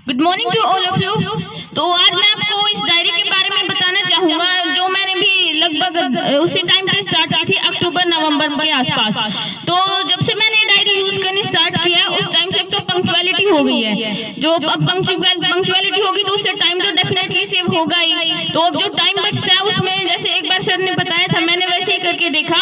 Good morning to all of you. तो आज मैं आपको इस डायरी के बारे में बताना चाहूँगा जो मैंने भी लगभग उसी टाइम पे स्टार्ट की थी, अक्टूबर नवंबर के आसपास। तो जब से मैंने डायरी यूज करनी स्टार्ट किया उस टाइम से तो पंक्चुअलिटी हो गई है। जो अब पंक्चुअलिटी होगी तो उससे टाइम तो डेफिनेटली सेव होगा ही। तो अब जो टाइम बचता है उसमें जैसे एक बार सर ने बताया था, मैंने वैसे ही करके देखा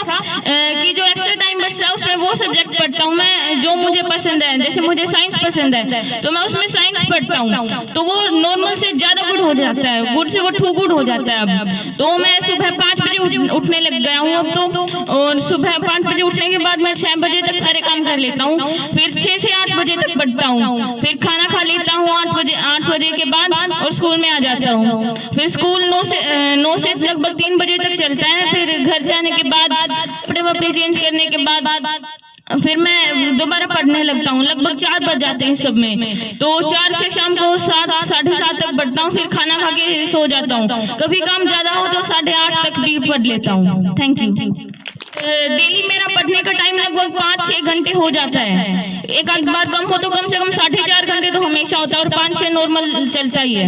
कि जो एक्स्ट्रा टाइम बचता है उसमें वो सब्जेक्ट पढ़ता हूँ मैं जो मुझे पसंद है। जैसे मुझे साइंस पसंद है तो मैं उसमें साइंस पढ़ता हूँ, तो वो नॉर्मल से ज्यादा गुड हो जाता है, गुड से वो टू गुड हो जाता है। अब तो मैं सुबह 5 बजे उठने लग गया हूँ अब तो, और सुबह 5 बजे उठने के बाद मैं 6 बजे तक सारे काम कर लेता हूँ, फिर 6 से 8 बजे तक पढ़ता हूँ, फिर खाना खा लेता हूँ 8 बजे के बाद और स्कूल में आ जाता हूँ। फिर स्कूल 9 से लगभग 3 बजे तक चलता है। फिर घर जाने के बाद कपड़े वपड़े चेंज करने के बाद फिर मैं दोबारा पढ़ने लगता हूँ। लगभग 4 बज जाते हैं सब में, तो 4 से शाम को 7 साढ़े 7 तक पढ़ता हूँ, फिर खाना खा के सो जाता हूँ। कभी काम ज्यादा हो तो 8:30 तक भी पढ़ लेता हूँ। Thank you. डेली मेरा पढ़ने का टाइम लगभग 5-6 घंटे हो जाता है। एक आध बार कम हो तो कम से कम 4.5 घंटे तो हमेशा होता है, और 5-6 नॉर्मल चलता ही है।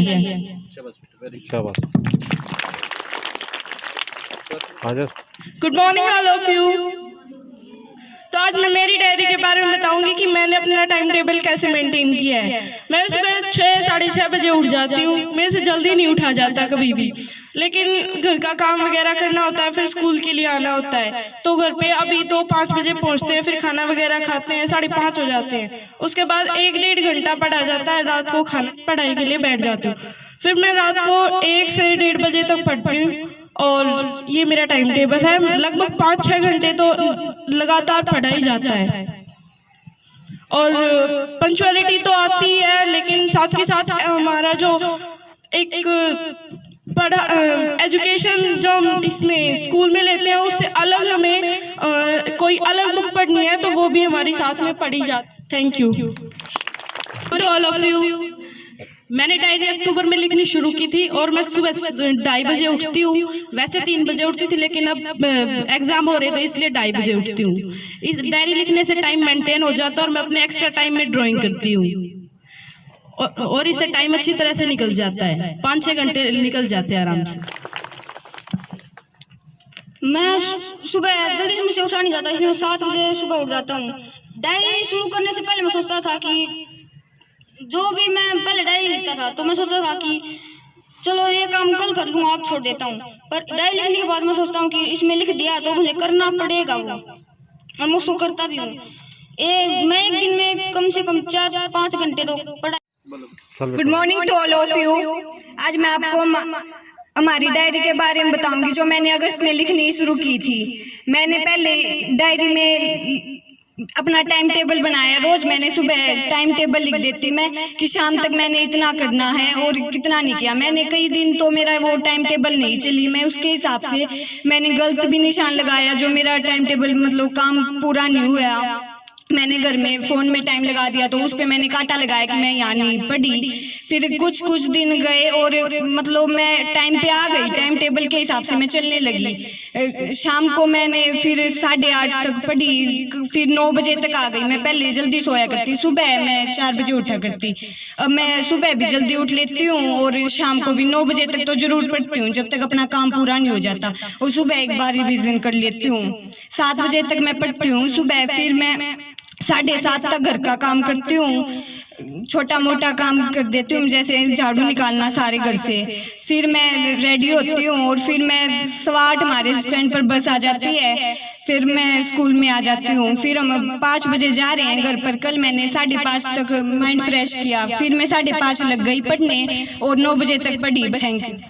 Good morning all of you. तो आज मैं मेरी डायरी के बारे में बताऊंगी कि मैंने अपना टाइम टेबल कैसे मेंटेन किया है। मैं सुबह 6-6:30 बजे उठ जाती हूँ। मेरे से जल्दी नहीं उठा जाता कभी भी, लेकिन घर का काम वगैरह करना होता है, फिर स्कूल के लिए आना होता है। तो घर पे अभी तो 5 बजे पहुँचते हैं, फिर खाना वगैरह खाते हैं, 5:30 हो जाते हैं। उसके बाद 1-1.5 घंटा पढ़ा जाता है। रात को खाना पढ़ाई के लिए बैठ जाती हूँ। फिर मैं रात को 1 से 1:30 बजे तक पढ़ती हूँ, और ये मेरा टाइम टेबल है। लगभग 5-6 घंटे तो लगातार पढ़ा ही जाता है। और पंक्चुअलिटी तो आती है, लेकिन साथ के साथ हमारा जो एक पढ़ा एजुकेशन जो हम इसमें स्कूल में लेते हैं उससे अलग हमें कोई अलग बुक पढ़नी है तो वो भी हमारी साथ में पढ़ी जाती। Thank you all of you. मैंने डायरी अक्टूबर में लिखनी शुरू की थी, और मैं सुबह 2:30 बजे उठती हूँ। वैसे 3 बजे उठती थी, लेकिन अब एग्जाम हो रहे तो इसलिए 2:30 बजे उठती हूँ। इस डायरी लिखने से टाइम मेंटेन हो जाता है, और मैं अपने एक्स्ट्रा टाइम में ड्राइंग करती हूँ, और इससे टाइम अच्छी तरह से निकल जाता है। 5-6 घंटे निकल जाते हैं आराम से। मैं सुबह जल्दी से मुझसे उठा नहीं जाता, इसलिए 7 बजे सुबह उठ जाता हूँ। डायरी शुरू करने से पहले मैं सोचता था कि जो भी मैं पहले डायरी लिखता था तो मैं सोचता था कि चलो ये काम कल कर लूँगा, आप छोड़ देता हूँ। पर डायरी लिखने के बाद मैं सोचता हूँ कि इसमें लिख दिया तो मुझे करना पड़ेगा वो, और मैं उसको करता भी हूँ। मैं एक दिन में कम से कम 4-5 घंटे तो पढ़ाई। Good morning to all of you. आज मैं आपको हमारी डायरी के बारे में बताऊंगी जो मैंने अगस्त में लिखनी शुरू की थी। मैंने पहले डायरी में अपना टाइम टेबल बनाया। रोज मैंने सुबह टाइम टेबल लिख देती मैं कि शाम तक मैंने इतना करना है और कितना नहीं किया। मैंने कई दिन तो मेरा वो टाइम टेबल नहीं चली, मैं उसके हिसाब से मैंने गलत भी निशान लगाया जो मेरा टाइम टेबल मतलब काम पूरा नहीं हुआ। मैंने घर में फ़ोन में टाइम लगा दिया तो उस पर मैंने कांटा लगाया कि मैं यहाँ नहीं पढ़ी। फिर कुछ दिन गए और मतलब मैं टाइम पे आ गई, टाइम टेबल के हिसाब से मैं चलने लगी। शाम को मैंने फिर 8:30 तक पढ़ी, फिर 9 बजे तक आ गई। मैं पहले जल्दी सोया करती, सुबह मैं 4 बजे उठा करती। अब मैं सुबह भी जल्दी उठ लेती हूँ, और शाम को भी 9 बजे तक तो जरूर पढ़ती हूँ जब तक अपना काम पूरा नहीं हो जाता। और सुबह एक बार रिविजन कर लेती हूँ। 7 बजे तक मैं पढ़ती हूँ सुबह। फिर मैं 7:30 तक घर का काम करती हूँ, छोटा मोटा काम कर देती हूँ, जैसे झाड़ू निकालना सारे घर से। फिर मैं रेडी होती हूँ, और फिर मैं 8:15 हमारे स्टैंड पर बस आ जाती है। फिर मैं स्कूल में आ जाती हूँ। फिर हम 5 बजे जा रहे हैं घर पर। कल मैंने 5:30 तक माइंड फ्रेश किया, फिर मैं 5:30 लग गई पढ़ने और 9 बजे तक पढ़ी। Thank you.